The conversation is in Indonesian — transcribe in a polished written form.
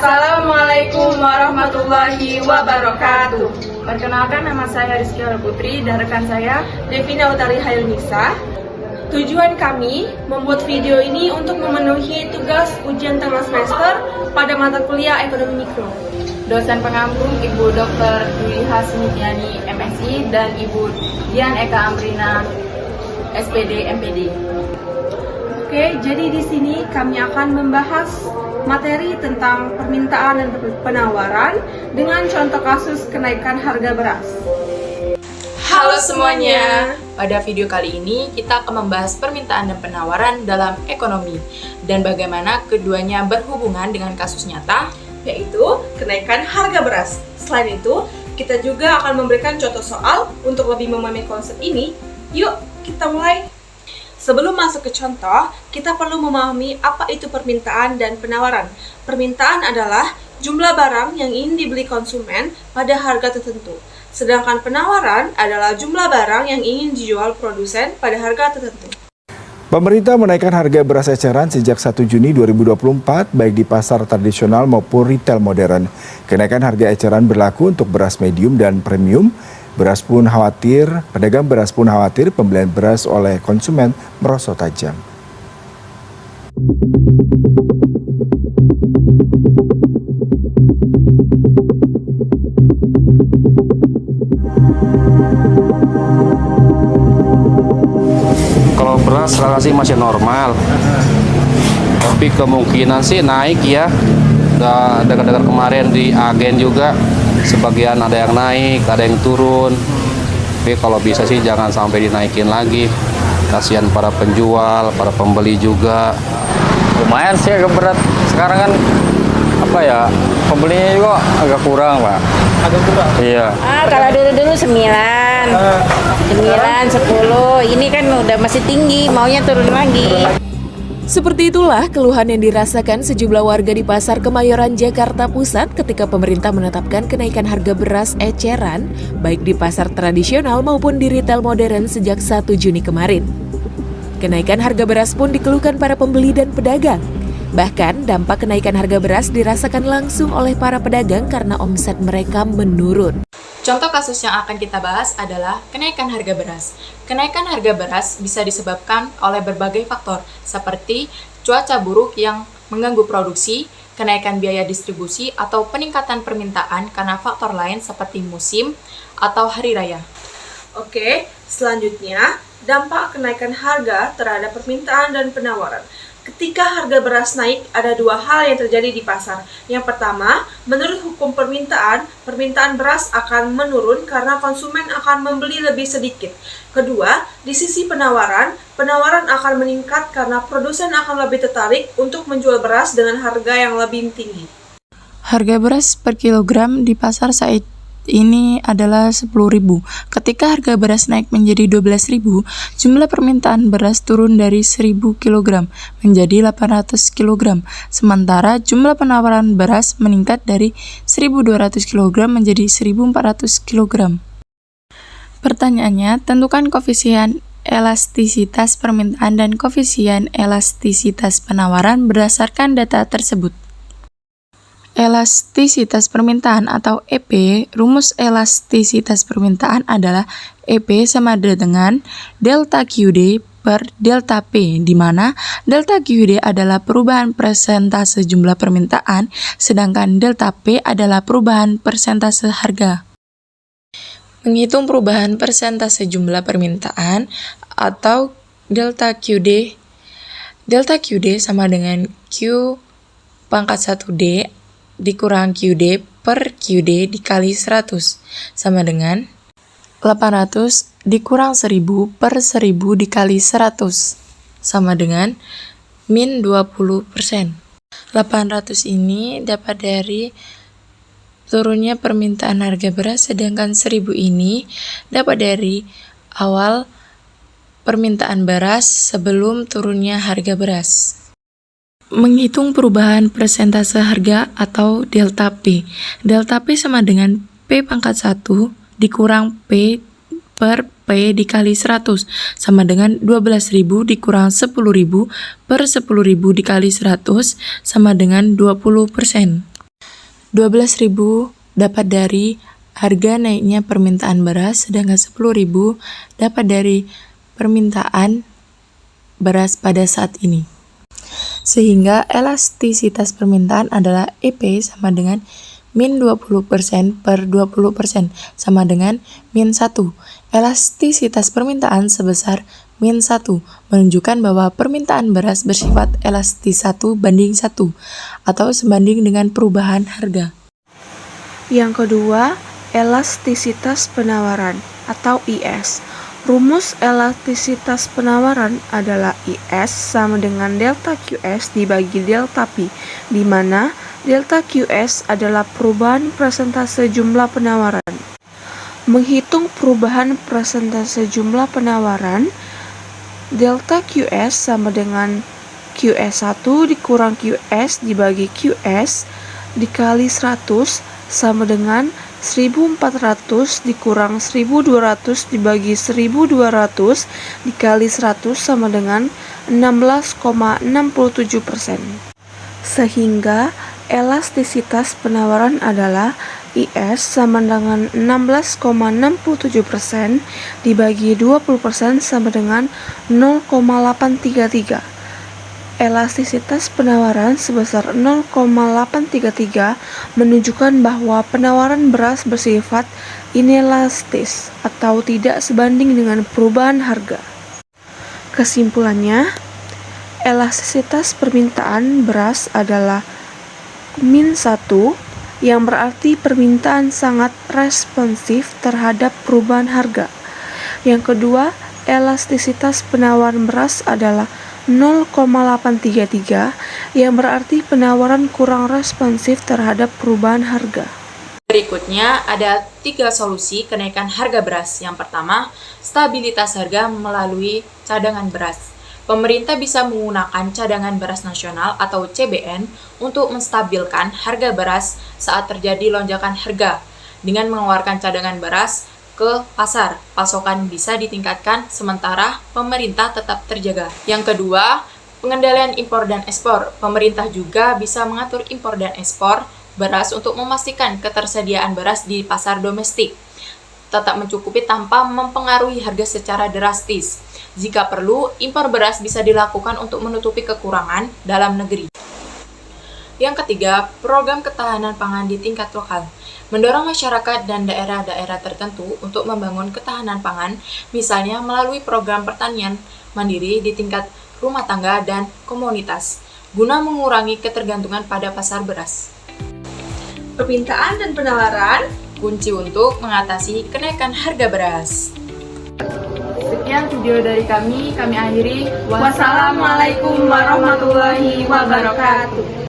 Assalamualaikum warahmatullahi wabarakatuh. Perkenalkan, nama saya Rizky Putri dan rekan saya Devina Utari Hailnisa. Tujuan kami membuat video ini untuk memenuhi tugas ujian tengah semester pada mata kuliah Ekonomi Mikro. Dosen pengampu Ibu Dr. Dwi Hasmitiani MSI dan Ibu Dian Eka Amrina SPD MPD. Oke, jadi di sini kami akan membahas materi tentang permintaan dan penawaran dengan contoh kasus kenaikan harga beras. Halo semuanya, pada video kali ini kita akan membahas permintaan dan penawaran dalam ekonomi dan bagaimana keduanya berhubungan dengan kasus nyata, yaitu kenaikan harga beras. Selain itu, kita juga akan memberikan contoh soal untuk lebih memahami konsep ini. Yuk, kita mulai. Sebelum masuk ke contoh, kita perlu memahami apa itu permintaan dan penawaran. Permintaan adalah jumlah barang yang ingin dibeli konsumen pada harga tertentu. Sedangkan penawaran adalah jumlah barang yang ingin dijual produsen pada harga tertentu. Pemerintah menaikkan harga beras eceran sejak 1 Juni 2024 baik di pasar tradisional maupun retail modern. Kenaikan harga eceran berlaku untuk beras medium dan premium. Pedagang beras pun khawatir pembelian beras oleh konsumen merosot tajam. Kalau beras relasi masih normal, tapi kemungkinan sih naik ya. Dengar-dengar kemarin di agen juga sebagian ada yang naik, ada yang turun. Tapi kalau bisa sih jangan sampai dinaikin lagi. Kasihan para penjual, para pembeli juga. Lumayan sih agak berat. Sekarang kan pembelinya juga agak kurang, Pak. Agak kurang? Iya. Kalau dulu 9, 10. Ini kan udah masih tinggi, maunya turun lagi. Seperti itulah keluhan yang dirasakan sejumlah warga di Pasar Kemayoran, Jakarta Pusat ketika pemerintah menetapkan kenaikan harga beras eceran baik di pasar tradisional maupun di retail modern sejak 1 Juni kemarin. Kenaikan harga beras pun dikeluhkan para pembeli dan pedagang. Bahkan dampak kenaikan harga beras dirasakan langsung oleh para pedagang karena omset mereka menurun. Contoh kasus yang akan kita bahas adalah kenaikan harga beras. Kenaikan harga beras bisa disebabkan oleh berbagai faktor, seperti cuaca buruk yang mengganggu produksi, kenaikan biaya distribusi, atau peningkatan permintaan karena faktor lain seperti musim atau hari raya. Oke, selanjutnya dampak kenaikan harga terhadap permintaan dan penawaran. Ketika harga beras naik, ada dua hal yang terjadi di pasar. Yang pertama, menurut hukum permintaan beras akan menurun karena konsumen akan membeli lebih sedikit. Kedua, di sisi penawaran akan meningkat karena produsen akan lebih tertarik untuk menjual beras dengan harga yang lebih tinggi. Harga beras per kilogram di pasar saat ini adalah 10.000. Ketika harga beras naik menjadi 12.000, jumlah permintaan beras turun dari 1.000 kg menjadi 800 kg. Sementara jumlah penawaran beras meningkat dari 1.200 kg menjadi 1.400 kg. Pertanyaannya, tentukan koefisien elastisitas permintaan dan koefisien elastisitas penawaran berdasarkan data tersebut. Elastisitas permintaan atau EP, rumus elastisitas permintaan adalah EP sama dengan delta QD per delta P, di mana delta QD adalah perubahan persentase jumlah permintaan, sedangkan delta P adalah perubahan persentase harga. Menghitung perubahan persentase jumlah permintaan atau delta QD sama dengan Q pangkat 1D dikurang QD per QD dikali 100 sama dengan 800 dikurang 1000 per 1000 dikali 100 sama dengan min 20%. 800 ini dapat dari turunnya permintaan harga beras, sedangkan 1000 ini dapat dari awal permintaan beras sebelum turunnya harga beras. Menghitung perubahan persentase harga atau delta P. Delta P sama dengan P pangkat 1 dikurang P per P dikali 100 sama dengan 12.000 dikurang 10.000 per 10.000 dikali 100 sama dengan 20%. 12.000 dapat dari harga naiknya permintaan beras, sedangkan 10.000 dapat dari permintaan beras pada saat ini. Sehingga elastisitas permintaan adalah EP sama dengan min 20% per 20% sama dengan min 1. Elastisitas permintaan sebesar min 1 menunjukkan bahwa permintaan beras bersifat elastis 1 banding 1 atau sebanding dengan perubahan harga. Yang kedua, elastisitas penawaran atau IS. Rumus elastisitas penawaran adalah IS sama dengan delta QS dibagi delta P, di mana delta QS adalah perubahan persentase jumlah penawaran. Menghitung perubahan persentase jumlah penawaran, delta QS sama dengan QS1 dikurang QS dibagi QS dikali 100 sama dengan 1400 dikurang 1200 dibagi 1200 dikali 100 sama dengan 16,67%. Sehingga elastisitas penawaran adalah IS sama dengan 16,67% dibagi 20% sama dengan 0,833. Elastisitas penawaran sebesar 0,833 menunjukkan bahwa penawaran beras bersifat inelastis atau tidak sebanding dengan perubahan harga. Kesimpulannya, elastisitas permintaan beras adalah min 1, yang berarti permintaan sangat responsif terhadap perubahan harga. Yang kedua, elastisitas penawaran beras adalah 0,833 yang berarti penawaran kurang responsif terhadap perubahan harga. Berikutnya ada 3 solusi kenaikan harga beras. Yang pertama, stabilitas harga melalui cadangan beras. Pemerintah bisa menggunakan cadangan beras nasional atau CBN untuk menstabilkan harga beras saat terjadi lonjakan harga. Dengan mengeluarkan cadangan beras ke pasar, pasokan bisa ditingkatkan sementara pemerintah tetap terjaga. Yang kedua, pengendalian impor dan ekspor. Pemerintah juga bisa mengatur impor dan ekspor beras untuk memastikan ketersediaan beras di pasar domestik tetap mencukupi tanpa mempengaruhi harga secara drastis. Jika perlu, impor beras bisa dilakukan untuk menutupi kekurangan dalam negeri. Yang ketiga, program ketahanan pangan di tingkat lokal. Mendorong masyarakat dan daerah-daerah tertentu untuk membangun ketahanan pangan, misalnya melalui program pertanian mandiri di tingkat rumah tangga dan komunitas, guna mengurangi ketergantungan pada pasar beras. Permintaan dan penawaran Kunci untuk mengatasi kenaikan harga beras. Sekian video dari kami akhiri. Wassalamualaikum warahmatullahi wabarakatuh.